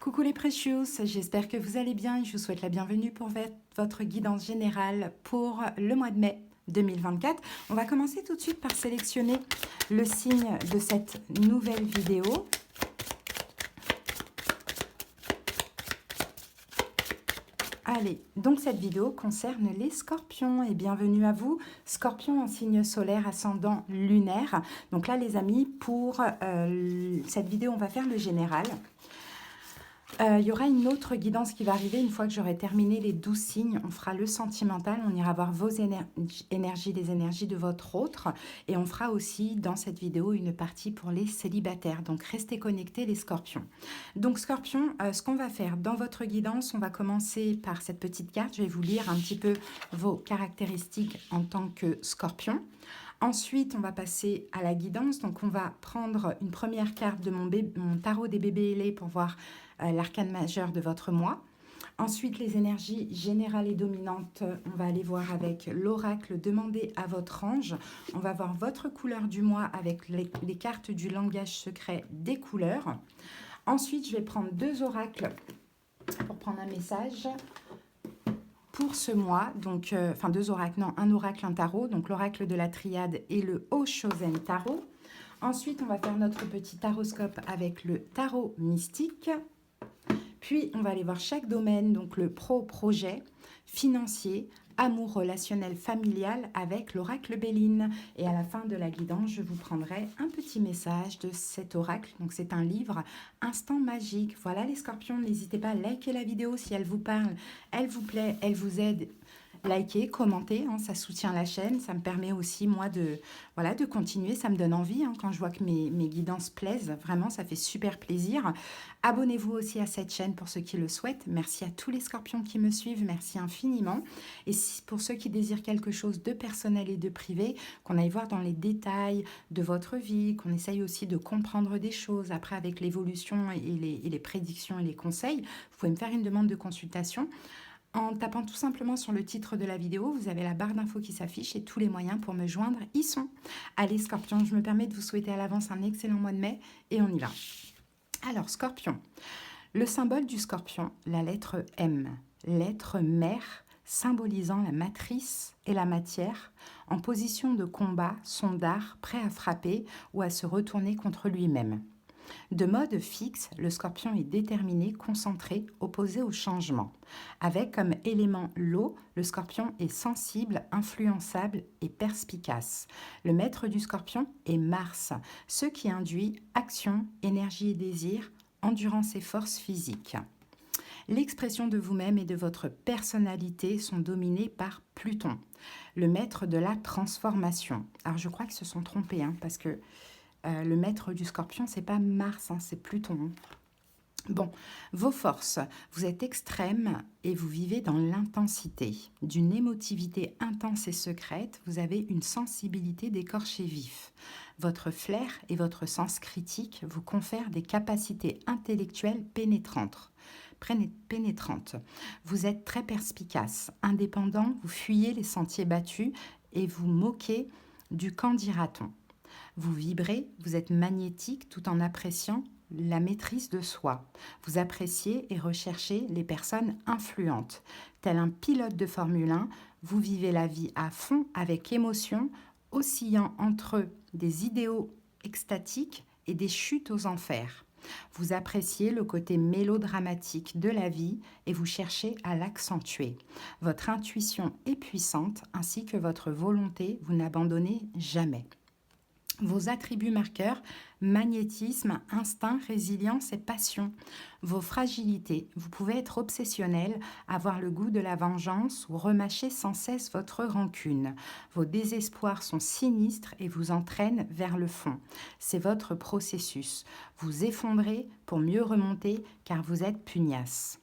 Coucou les Precious, j'espère que vous allez bien et je vous souhaite la bienvenue pour votre guidance générale pour le mois de mai 2024. On va commencer tout de suite par sélectionner le signe de cette nouvelle vidéo. Allez, donc cette vidéo concerne les scorpions et bienvenue à vous, scorpion en signe solaire ascendant lunaire. Donc là les amis, pour cette vidéo on va faire le général. Il y aura une autre guidance qui va arriver une fois que j'aurai terminé les 12 signes. On fera le sentimental, on ira voir vos énergies, les énergies de votre autre. Et on fera aussi dans cette vidéo une partie pour les célibataires. Donc restez connectés les scorpions. Donc scorpion, ce qu'on va faire dans votre guidance, on va commencer par cette petite carte. Je vais vous lire un petit peu vos caractéristiques en tant que scorpion. Ensuite, on va passer à la guidance. Donc, on va prendre une première carte de mon tarot des bébés ailés pour voir l'arcane majeur de votre mois. Ensuite, les énergies générales et dominantes, on va aller voir avec l'oracle demandé à votre ange. On va voir votre couleur du mois avec les cartes du langage secret des couleurs. Ensuite, je vais prendre deux oracles pour prendre un message pour ce mois, donc, deux oracles, non, un oracle, un tarot, donc l'oracle de la triade et le Oshozen tarot. Ensuite, on va faire notre petit taroscope avec le tarot mystique. Puis, on va aller voir chaque domaine, donc le projet, financier, amour relationnel familial avec l'oracle Béline. Et à la fin de la guidance, je vous prendrai un petit message de cet oracle. Donc, c'est un livre Instant magique. Voilà les scorpions, n'hésitez pas à liker la vidéo si elle vous parle, elle vous plaît, elle vous aide. Likez, commentez, hein, ça soutient la chaîne, ça me permet aussi moi de continuer, ça me donne envie hein, quand je vois que mes guidances plaisent, vraiment ça fait super plaisir. Abonnez-vous aussi à cette chaîne pour ceux qui le souhaitent, merci à tous les scorpions qui me suivent, merci infiniment. Et pour ceux qui désirent quelque chose de personnel et de privé, qu'on aille voir dans les détails de votre vie, qu'on essaye aussi de comprendre des choses, après avec l'évolution et les prédictions et les conseils, vous pouvez me faire une demande de consultation. En tapant tout simplement sur le titre de la vidéo, vous avez la barre d'infos qui s'affiche et tous les moyens pour me joindre y sont. Allez Scorpion, je me permets de vous souhaiter à l'avance un excellent mois de mai et on y va. Alors Scorpion, le symbole du Scorpion, la lettre M, lettre mère symbolisant la matrice et la matière, en position de combat, son dard prêt à frapper ou à se retourner contre lui-même. De mode fixe, le scorpion est déterminé, concentré, opposé au changement. Avec comme élément l'eau, le scorpion est sensible, influençable et perspicace. Le maître du scorpion est Mars, ce qui induit action, énergie et désir, endurance et force physique. L'expression de vous-même et de votre personnalité sont dominées par Pluton, le maître de la transformation. Alors je crois qu'ils se sont trompés, hein, parce que le maître du scorpion, c'est pas Mars, hein, c'est Pluton. Bon, vos forces, vous êtes extrême et vous vivez dans l'intensité. D'une émotivité intense et secrète, vous avez une sensibilité d'écorché vif. Votre flair et votre sens critique vous confèrent des capacités intellectuelles pénétrantes. Vous êtes très perspicace, indépendant, vous fuyez les sentiers battus et vous moquez du qu'en dira-t-on. Vous vibrez, vous êtes magnétique tout en appréciant la maîtrise de soi. Vous appréciez et recherchez les personnes influentes. Tel un pilote de Formule 1, vous vivez la vie à fond avec émotion, oscillant entre des idéaux extatiques et des chutes aux enfers. Vous appréciez le côté mélodramatique de la vie et vous cherchez à l'accentuer. Votre intuition est puissante ainsi que votre volonté, vous n'abandonnez jamais. Vos attributs marqueurs, magnétisme, instinct, résilience et passion. Vos fragilités, vous pouvez être obsessionnel, avoir le goût de la vengeance ou remâcher sans cesse votre rancune. Vos désespoirs sont sinistres et vous entraînent vers le fond. C'est votre processus. Vous effondrez pour mieux remonter car vous êtes pugnace.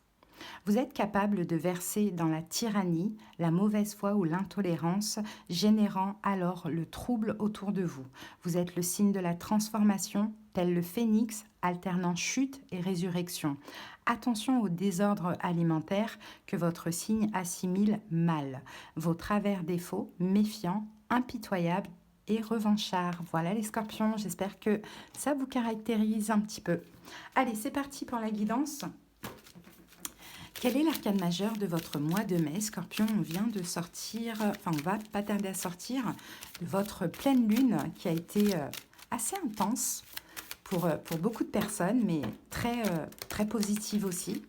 Vous êtes capable de verser dans la tyrannie, la mauvaise foi ou l'intolérance, générant alors le trouble autour de vous. Vous êtes le signe de la transformation, tel le phénix, alternant chute et résurrection. Attention aux désordres alimentaires que votre signe assimile mal. Vos travers défauts, méfiants, impitoyables et revanchards. Voilà les scorpions, j'espère que ça vous caractérise un petit peu. Allez, c'est parti pour la guidance. Quel est l'arcane majeur de votre mois de mai, Scorpion? On vient de sortir, enfin on va pas tarder à sortir votre pleine lune qui a été assez intense pour beaucoup de personnes, mais très positive aussi.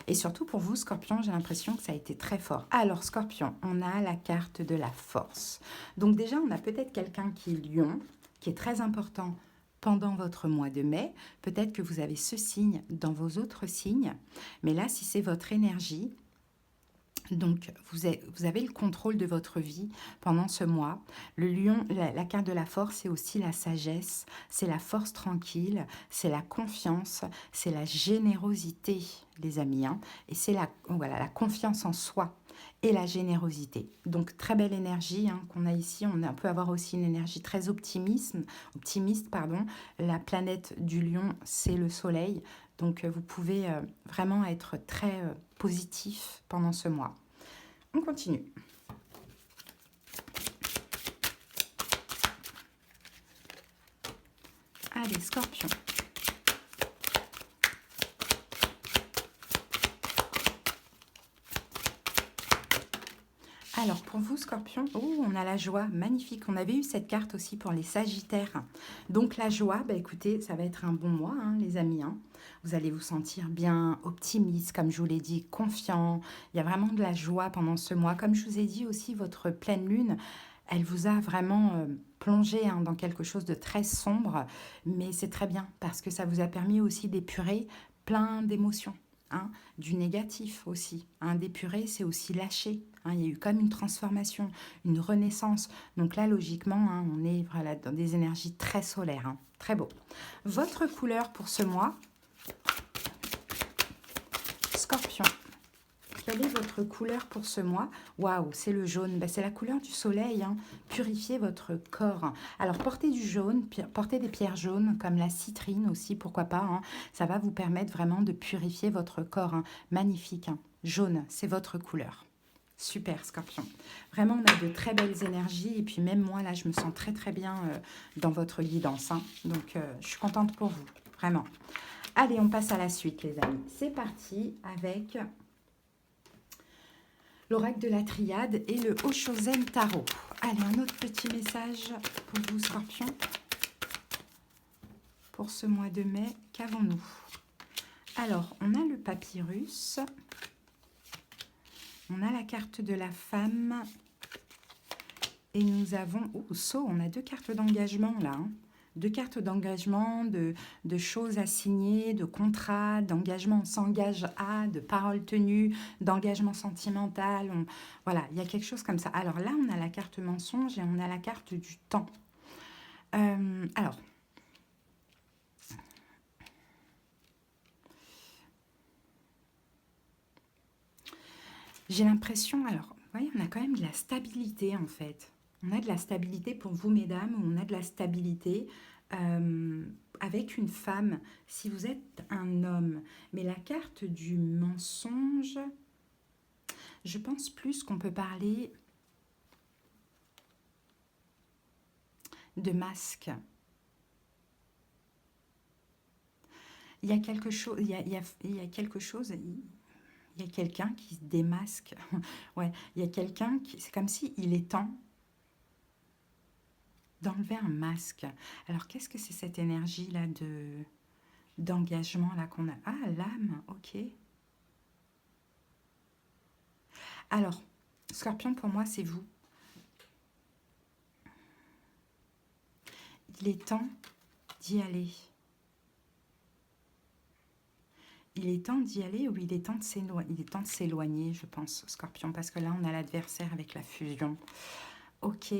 Et surtout pour vous, Scorpion, j'ai l'impression que ça a été très fort. Alors, Scorpion, on a la carte de la force. Donc déjà, on a peut-être quelqu'un qui est Lion, qui est très important pendant votre mois de mai. Peut-être que vous avez ce signe dans vos autres signes. Mais là, si c'est votre énergie, donc vous avez le contrôle de votre vie pendant ce mois. Le lion, la carte de la force, c'est aussi la sagesse, c'est la force tranquille, c'est la confiance, c'est la générosité, les amis. Hein, et c'est la confiance en soi et la générosité. Donc très belle énergie qu'on a ici. On peut avoir aussi une énergie très optimiste. Pardon. La planète du lion, c'est le soleil. Donc vous pouvez vraiment être très positif pendant ce mois. On continue. Allez, Scorpion. Alors, pour vous, Scorpion, on a la joie, magnifique. On avait eu cette carte aussi pour les Sagittaires. Donc, la joie, écoutez, ça va être un bon mois, les amis. Vous allez vous sentir bien optimiste, comme je vous l'ai dit, confiant. Il y a vraiment de la joie pendant ce mois. Comme je vous ai dit aussi, votre pleine lune, elle vous a vraiment plongé dans quelque chose de très sombre. Mais c'est très bien parce que ça vous a permis aussi d'épurer plein d'émotions. Du négatif aussi. D'épurer, c'est aussi lâcher. Il y a eu comme une transformation, une renaissance. Donc là, logiquement, on est voilà, dans des énergies très solaires. Très beau. Votre couleur pour ce mois, Scorpion. Quelle est votre couleur pour ce mois? Waouh, c'est le jaune. C'est la couleur du soleil. Purifiez votre corps. Alors, portez du jaune, portez des pierres jaunes, comme la citrine aussi, pourquoi pas. Ça va vous permettre vraiment de purifier votre corps. Magnifique. Jaune, c'est votre couleur. Super, Scorpion. Vraiment, on a de très belles énergies. Et puis, même moi, là, je me sens très bien dans votre guidance. Donc, je suis contente pour vous. Vraiment. Allez, on passe à la suite, les amis. C'est parti avec l'oracle de la triade et le Oshozen Tarot. Allez, un autre petit message pour vous, Scorpion. Pour ce mois de mai, qu'avons-nous? Alors, on a le papyrus. On a la carte de la femme. Et nous avons... on a 2 cartes d'engagement, là. 2 cartes d'engagement, de choses à signer, de contrats, d'engagement, on s'engage à, de paroles tenues, d'engagement sentimental. Voilà, il y a quelque chose comme ça. Alors là, on a la carte mensonge et on a la carte du temps. Alors, j'ai l'impression, alors, vous voyez, on a quand même de la stabilité, en fait. On a de la stabilité pour vous, mesdames, on a de la stabilité avec une femme, si vous êtes un homme. Mais la carte du mensonge, je pense plus qu'on peut parler de masque. Il y a quelque chose, il y a quelque chose, il y a quelqu'un qui se démasque. Ouais, il y a quelqu'un qui, c'est comme si il est temps d'enlever un masque. Alors, qu'est-ce que c'est cette énergie-là d'engagement là qu'on a? Ah, l'âme, ok. Alors, Scorpion, pour moi, c'est vous. Il est temps d'y aller. Il est temps d'y aller ou il est temps de s'éloigner? Il est temps de s'éloigner, je pense, Scorpion, parce que là, on a l'adversaire avec la fusion. Ok,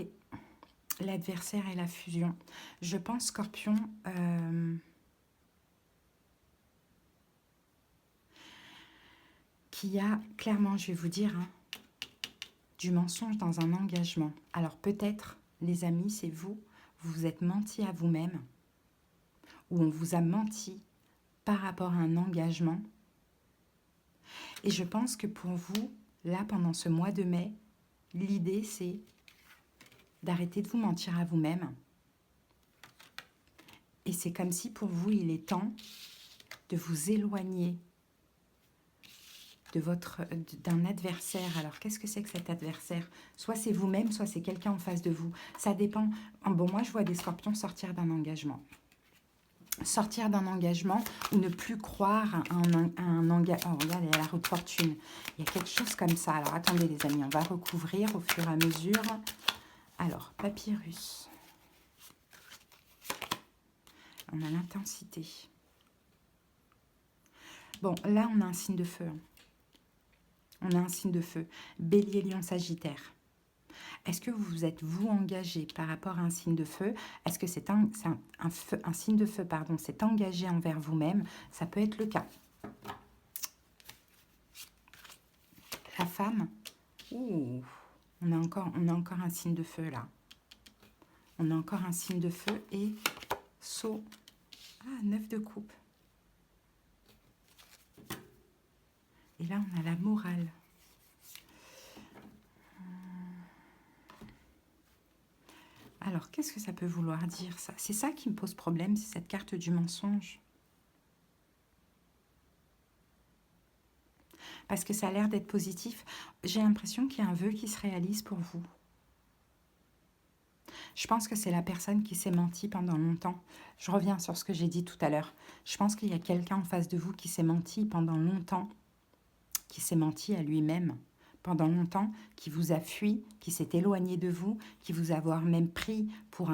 l'adversaire et la fusion. Je pense, Scorpion, qu'il y a, clairement, je vais vous dire, du mensonge dans un engagement. Alors peut-être, les amis, c'est vous, vous vous êtes menti à vous-même, ou on vous a menti par rapport à un engagement. Et je pense que pour vous, là, pendant ce mois de mai, l'idée, c'est d'arrêter de vous mentir à vous-même. Et c'est comme si pour vous, il est temps de vous éloigner d'un adversaire. Alors, qu'est-ce que c'est que cet adversaire? Soit c'est vous-même, soit c'est quelqu'un en face de vous. Ça dépend. Bon, moi, je vois des scorpions sortir d'un engagement. Sortir d'un engagement ou ne plus croire à un engagement. Oh, regardez, il y a la roue de fortune. Il y a quelque chose comme ça. Alors, attendez, les amis, on va recouvrir au fur et à mesure. Alors, papyrus. On a l'intensité. Bon, là, on a un signe de feu. On a un signe de feu. Bélier, Lion, Sagittaire. Est-ce que vous êtes, vous, engagé par rapport à un signe de feu? Est-ce que c'est un signe de feu, pardon, c'est engagé envers vous-même? Ça peut être le cas. La femme. Ouh, on a encore un signe de feu, là. On a encore un signe de feu et Sceau. Ah, 9 de coupe. Et là, on a la morale. Alors, qu'est-ce que ça peut vouloir dire, ça? C'est ça qui me pose problème, c'est cette carte du mensonge. Parce que ça a l'air d'être positif. J'ai l'impression qu'il y a un vœu qui se réalise pour vous. Je pense que c'est la personne qui s'est menti pendant longtemps. Je reviens sur ce que j'ai dit tout à l'heure. Je pense qu'il y a quelqu'un en face de vous qui s'est menti pendant longtemps, qui s'est menti à lui-même pendant longtemps, qui vous a fui, qui s'est éloigné de vous, qui vous a même pris pour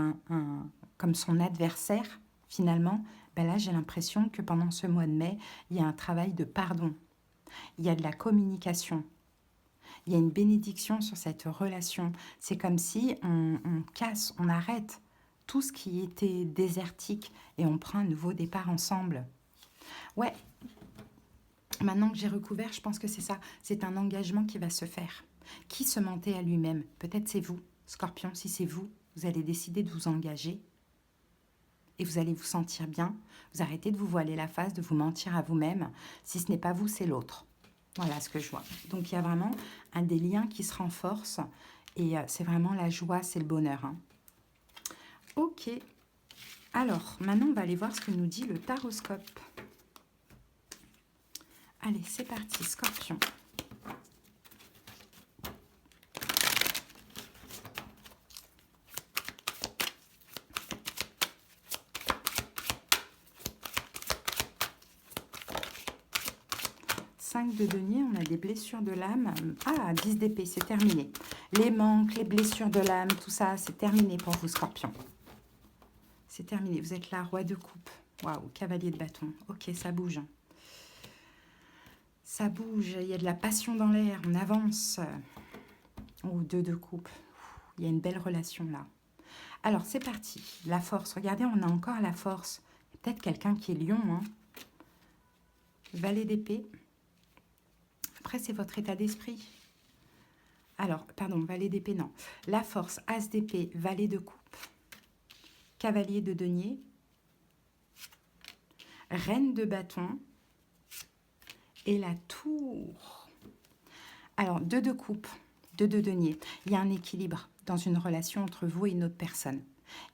comme son adversaire, finalement. Ben là, j'ai l'impression que pendant ce mois de mai, il y a un travail de pardon. Il y a de la communication. Il y a une bénédiction sur cette relation. C'est comme si on casse, on arrête tout ce qui était désertique et on prend un nouveau départ ensemble. Ouais, maintenant que j'ai recouvert, je pense que c'est ça. C'est un engagement qui va se faire. Qui se mentait à lui-même? Peut-être c'est vous, Scorpion. Si c'est vous, vous allez décider de vous engager et vous allez vous sentir bien. Vous arrêtez de vous voiler la face, de vous mentir à vous-même. Si ce n'est pas vous, c'est l'autre. Voilà ce que je vois. Donc, il y a vraiment des liens qui se renforcent. Et c'est vraiment la joie, c'est le bonheur. Hein. Ok. Alors, maintenant, on va aller voir ce que nous dit le taroscope. Allez, c'est parti, Scorpion. De denier, on a des blessures de l'âme. Ah, 10 d'épée, c'est terminé. Les manques, les blessures de l'âme, tout ça, c'est terminé pour vous, Scorpion. C'est terminé. Vous êtes là, roi de coupe. Waouh, cavalier de bâton. Ok, ça bouge. Ça bouge. Il y a de la passion dans l'air. On avance. Oh, 2 de coupe. Il y a une belle relation là. Alors, c'est parti. La force. Regardez, on a encore la force. Peut-être quelqu'un qui est lion. Hein. Valet d'épée. Après, c'est votre état d'esprit. Alors, pardon, valet d'épée, non. La force, as d'épée, valet de coupe, cavalier de denier, reine de bâton et la tour. Alors, 2 de coupe, 2 de denier. Il y a un équilibre dans une relation entre vous et une autre personne.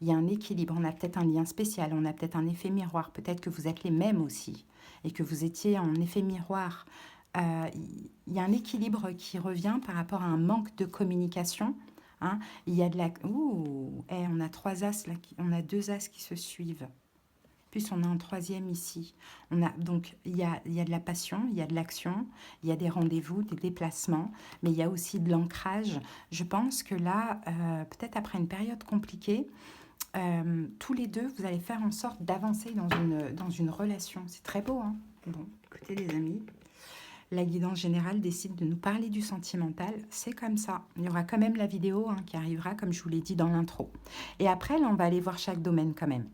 Il y a un équilibre, on a peut-être un lien spécial, on a peut-être un effet miroir, peut-être que vous êtes les mêmes aussi et que vous étiez en effet miroir. Il y a un équilibre qui revient par rapport à un manque de communication. Hein. Il y a de la... Ouh, on a 3 as, là, on a 2 as qui se suivent. Plus on a un 3e ici. Donc, il y a de la passion, il y a de l'action, il y a des rendez-vous, des déplacements, mais il y a aussi de l'ancrage. Je pense que là, peut-être après une période compliquée, tous les deux, vous allez faire en sorte d'avancer dans une relation. C'est très beau, hein. Bon, écoutez les amis, la guidance générale décide de nous parler du sentimental. C'est comme ça. Il y aura quand même la vidéo qui arrivera, comme je vous l'ai dit dans l'intro. Et après, là, on va aller voir chaque domaine quand même.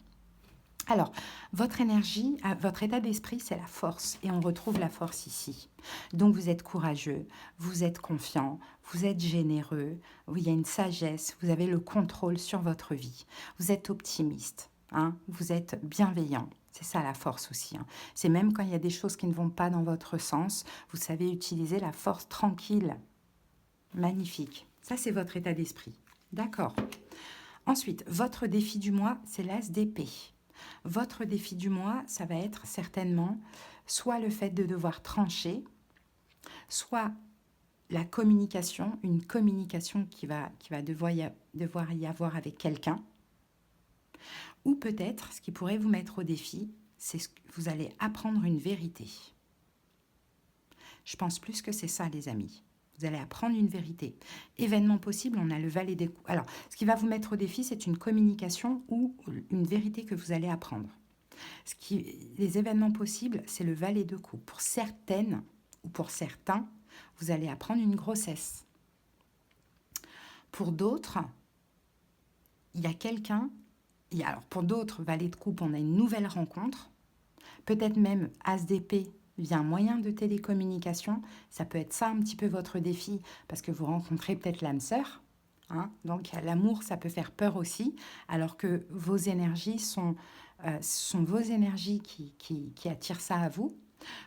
Alors, votre énergie, votre état d'esprit, c'est la force. Et on retrouve la force ici. Donc, vous êtes courageux, vous êtes confiant, vous êtes généreux, il y a une sagesse, vous avez le contrôle sur votre vie. Vous êtes optimiste, hein, vous êtes bienveillant. C'est ça la force aussi. Hein. C'est même quand il y a des choses qui ne vont pas dans votre sens, vous savez utiliser la force tranquille. Magnifique. Ça, c'est votre état d'esprit. D'accord. Ensuite, votre défi du mois, c'est l'as d'épée. Votre défi du mois, ça va être certainement soit le fait de devoir trancher, soit la communication, une communication qui va devoir y avoir avec quelqu'un, ou peut-être, ce qui pourrait vous mettre au défi, c'est que vous allez apprendre une vérité. Je pense plus que c'est ça, les amis. Vous allez apprendre une vérité. Événement possible, on a le valet des coups. Alors, ce qui va vous mettre au défi, c'est une communication ou une vérité que vous allez apprendre. Les événements possibles, c'est le valet de coups. Pour certaines ou pour certains, vous allez apprendre une grossesse. Pour d'autres, il y a quelqu'un... Alors, pour d'autres, valet de coupe, on a une nouvelle rencontre. Peut-être même as d'épée via un moyen de télécommunication. Ça peut être ça un petit peu votre défi, parce que vous rencontrez peut-être l'âme sœur. Donc, l'amour, ça peut faire peur aussi, alors que vos énergies sont vos énergies qui attirent ça à vous.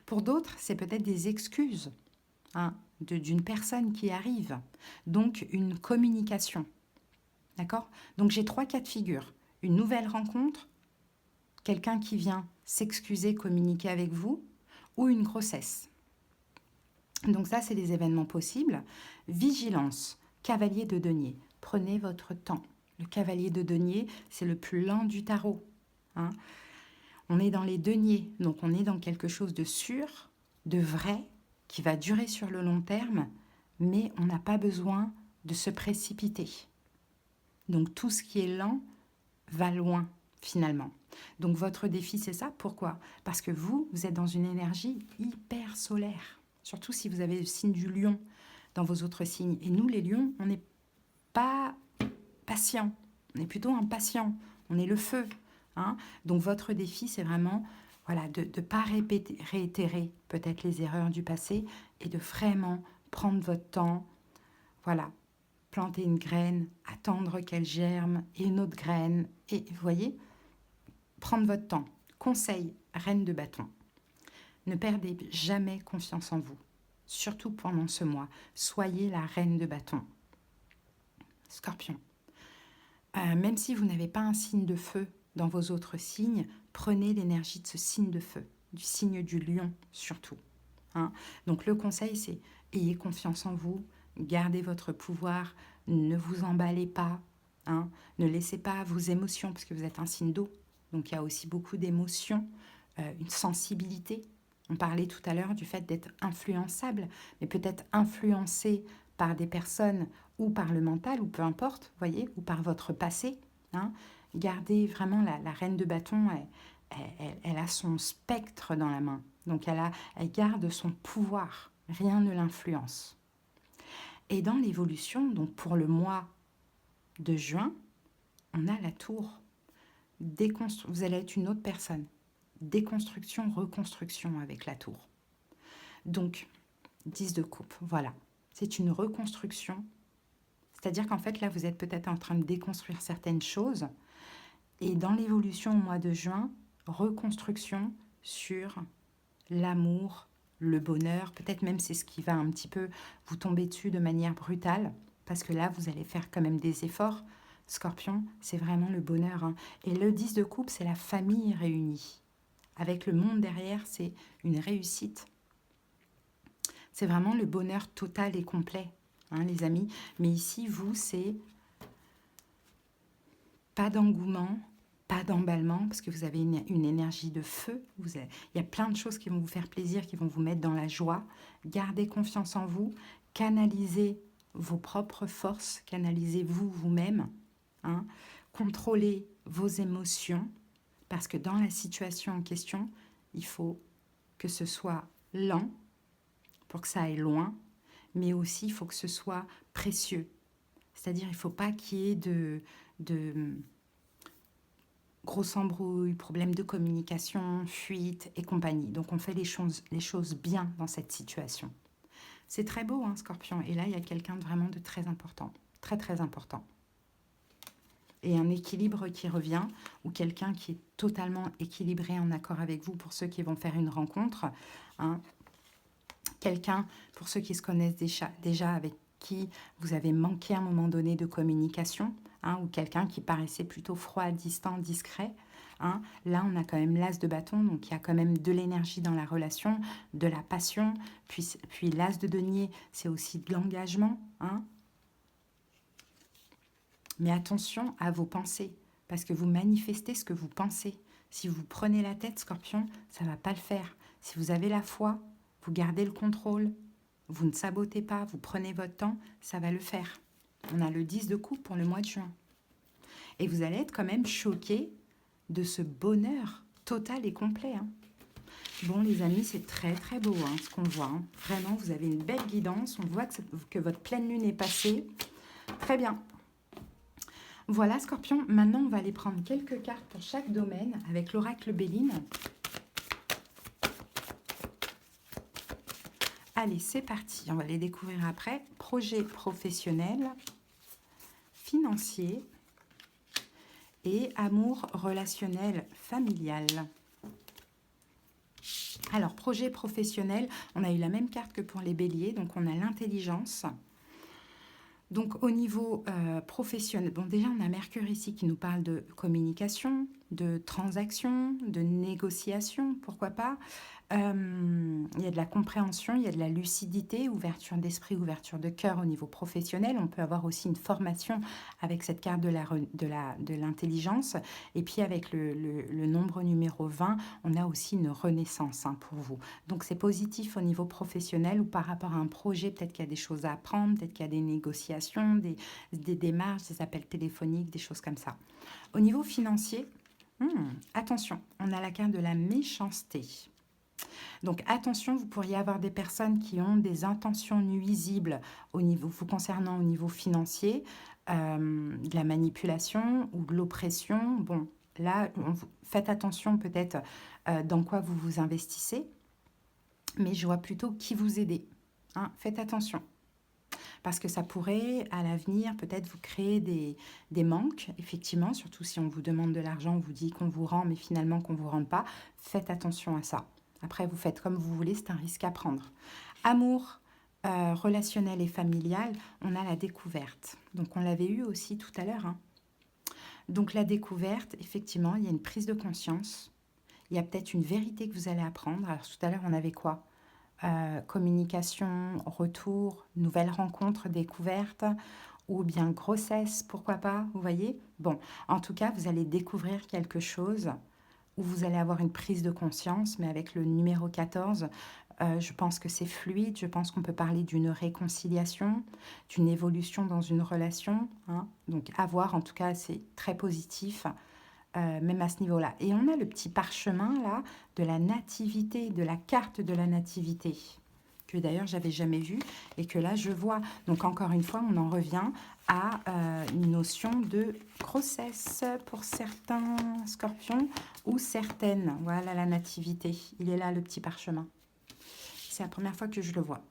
Pour d'autres, c'est peut-être des excuses d'une personne qui arrive. Donc, une communication. D'accord? Donc, j'ai 3 cas de figure. Une nouvelle rencontre, quelqu'un qui vient s'excuser, communiquer avec vous, ou une grossesse. Donc ça, c'est des événements possibles. Vigilance, cavalier de denier. Prenez votre temps. Le cavalier de denier, c'est le plus lent du tarot. On est dans les deniers, donc on est dans quelque chose de sûr, de vrai, qui va durer sur le long terme, mais on n'a pas besoin de se précipiter. Donc tout ce qui est lent va loin, finalement. Donc votre défi, c'est ça. Pourquoi? Parce que vous êtes dans une énergie hyper solaire. Surtout si vous avez le signe du lion dans vos autres signes. Et nous, les lions, on n'est pas patients. On est plutôt impatients. On est le feu. Donc votre défi, c'est vraiment de ne pas réitérer peut-être les erreurs du passé et de vraiment prendre votre temps. Voilà. Planter une graine, attendre qu'elle germe, et une autre graine. Et vous voyez, prendre votre temps. Conseil, reine de bâton. Ne perdez jamais confiance en vous, surtout pendant ce mois. Soyez la reine de bâton. Scorpion. Même si vous n'avez pas un signe de feu dans vos autres signes, prenez l'énergie de ce signe de feu, du signe du lion surtout. Donc le conseil, c'est ayez confiance en vous, gardez votre pouvoir, ne vous emballez pas, ne laissez pas vos émotions, parce que vous êtes un signe d'eau, donc il y a aussi beaucoup d'émotions, une sensibilité. On parlait tout à l'heure du fait d'être influençable, mais peut-être influencé par des personnes ou par le mental, ou peu importe, voyez, ou par votre passé. Gardez vraiment la reine de bâton, elle a son spectre dans la main, donc elle garde son pouvoir, rien ne l'influence. Et dans l'évolution, donc pour le mois de juin, on a la tour. Vous allez être une autre personne. Déconstruction, reconstruction avec la tour. Donc, 10 de coupe, voilà. C'est une reconstruction. C'est-à-dire qu'en fait, là, vous êtes peut-être en train de déconstruire certaines choses. Et dans l'évolution au mois de juin, reconstruction sur l'amour, le bonheur. Peut-être même c'est ce qui va un petit peu vous tomber dessus de manière brutale. Parce que là, vous allez faire quand même des efforts. Scorpion, c'est vraiment le bonheur. Et le 10 de coupe, c'est la famille réunie. Avec le monde derrière, c'est une réussite. C'est vraiment le bonheur total et complet, les amis. Mais ici, vous, c'est pas d'engouement, pas d'emballement, parce que vous avez une énergie de feu. Il y a plein de choses qui vont vous faire plaisir, qui vont vous mettre dans la joie. Gardez confiance en vous, canalisez vos propres forces, canalisez-vous vous-même, contrôlez vos émotions, parce que dans la situation en question, il faut que ce soit lent pour que ça aille loin, mais aussi il faut que ce soit précieux. C'est-à-dire il ne faut pas qu'il y ait de grosses embrouilles, problèmes de communication, fuite et compagnie. Donc on fait les choses bien dans cette situation. C'est très beau, Scorpion. Et là, il y a quelqu'un vraiment de très important. Très, très important. Et un équilibre qui revient, ou quelqu'un qui est totalement équilibré en accord avec vous pour ceux qui vont faire une rencontre. Quelqu'un, pour ceux qui se connaissent déjà avec qui vous avez manqué à un moment donné de communication, ou quelqu'un qui paraissait plutôt froid, distant, discret. hein. Là, on a quand même l'as de bâton, donc il y a quand même de l'énergie dans la relation, de la passion. Puis l'as de denier, c'est aussi de l'engagement, hein. Mais attention à vos pensées, parce que vous manifestez ce que vous pensez. Si vous prenez la tête, Scorpion, ça ne va pas le faire. Si vous avez la foi, vous gardez le contrôle, vous ne sabotez pas, vous prenez votre temps, ça va le faire. On a le 10 de coupe pour le mois de juin. Et vous allez être quand même choqués de ce bonheur total et complet, hein. Bon, les amis, c'est très très beau, hein, ce qu'on voit, hein. Vraiment, vous avez une belle guidance. On voit que votre pleine lune est passée. Très bien. Voilà, Scorpion. Maintenant, on va aller prendre quelques cartes pour chaque domaine avec l'oracle Béline. Allez, c'est parti. On va les découvrir après. Projet professionnel, financier et amour relationnel familial. Alors, projet professionnel, on a eu la même carte que pour les béliers. Donc, on a l'intelligence. Donc, au niveau professionnel, bon, déjà, on a Mercure ici qui nous parle de communication, de transaction, de négociation, pourquoi pas. Il y a de la compréhension, il y a de la lucidité, ouverture d'esprit, ouverture de cœur au niveau professionnel. On peut avoir aussi une formation avec cette carte de l'intelligence. Et puis, avec le nombre numéro 20, on a aussi une renaissance, hein, pour vous. Donc, c'est positif au niveau professionnel ou par rapport à un projet. Peut-être qu'il y a des choses à apprendre, peut-être qu'il y a des négociations, des démarches, des appels téléphoniques, des choses comme ça. Au niveau financier, attention, on a la carte de la méchanceté. Donc attention, vous pourriez avoir des personnes qui ont des intentions nuisibles vous concernant au niveau financier, de la manipulation ou de l'oppression. Bon, là, faites attention peut-être dans quoi vous vous investissez, mais je vois plutôt qui vous aider, hein. Faites attention. Parce que ça pourrait, à l'avenir, peut-être vous créer des manques, effectivement, surtout si on vous demande de l'argent, on vous dit qu'on vous rend, mais finalement qu'on ne vous rend pas. Faites attention à ça. Après, vous faites comme vous voulez, c'est un risque à prendre. Amour relationnel et familial, on a la découverte. Donc, on l'avait eu aussi tout à l'heure, hein. Donc, la découverte, effectivement, il y a une prise de conscience. Il y a peut-être une vérité que vous allez apprendre. Alors, tout à l'heure, on avait quoi ? Communication, retour, nouvelle rencontre, découverte, ou bien grossesse, pourquoi pas, vous voyez. Bon, en tout cas, vous allez découvrir quelque chose où vous allez avoir une prise de conscience, mais avec le numéro 14, je pense que c'est fluide, je pense qu'on peut parler d'une réconciliation, d'une évolution dans une relation, hein. Donc, à voir, en tout cas, c'est très positif. Même à ce niveau-là. Et on a le petit parchemin là de la nativité, de la carte de la nativité, que d'ailleurs j'avais jamais vu et que là je vois. Donc encore une fois, on en revient à une notion de grossesse pour certains scorpions ou certaines. Voilà la nativité. Il est là le petit parchemin. C'est la première fois que je le vois.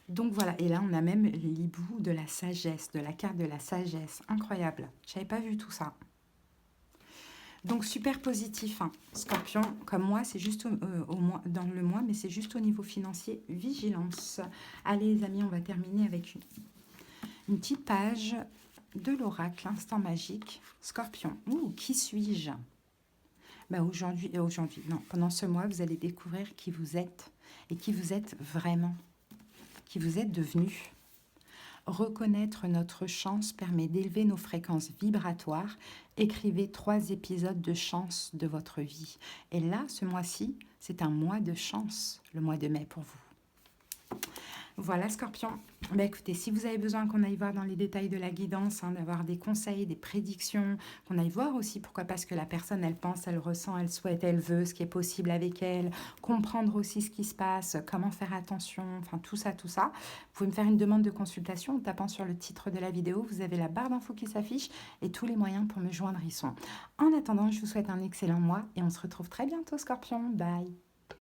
Donc voilà, et là on a même l'hibou de la sagesse, de la carte de la sagesse. Incroyable, je n'avais pas vu tout ça. Donc super positif, hein. Scorpion, comme moi, c'est juste dans le mois, mais c'est juste au niveau financier, vigilance. Allez les amis, on va terminer avec une petite page de l'oracle, instant magique. Scorpion, qui suis-je? Aujourd'hui, non, pendant ce mois, vous allez découvrir qui vous êtes et qui vous êtes vraiment. Qui vous êtes devenu. Reconnaître notre chance permet d'élever nos fréquences vibratoires. Écrivez 3 épisodes de chance de votre vie. Et là, ce mois-ci, c'est un mois de chance, le mois de mai pour vous. Voilà, Scorpion. Écoutez, si vous avez besoin qu'on aille voir dans les détails de la guidance, hein, d'avoir des conseils, des prédictions, qu'on aille voir aussi pourquoi, parce que la personne, elle pense, elle ressent, elle souhaite, elle veut, ce qui est possible avec elle, comprendre aussi ce qui se passe, comment faire attention, enfin tout ça, vous pouvez me faire une demande de consultation en tapant sur le titre de la vidéo. Vous avez la barre d'infos qui s'affiche et tous les moyens pour me joindre y sont. En attendant, je vous souhaite un excellent mois et on se retrouve très bientôt, Scorpion. Bye.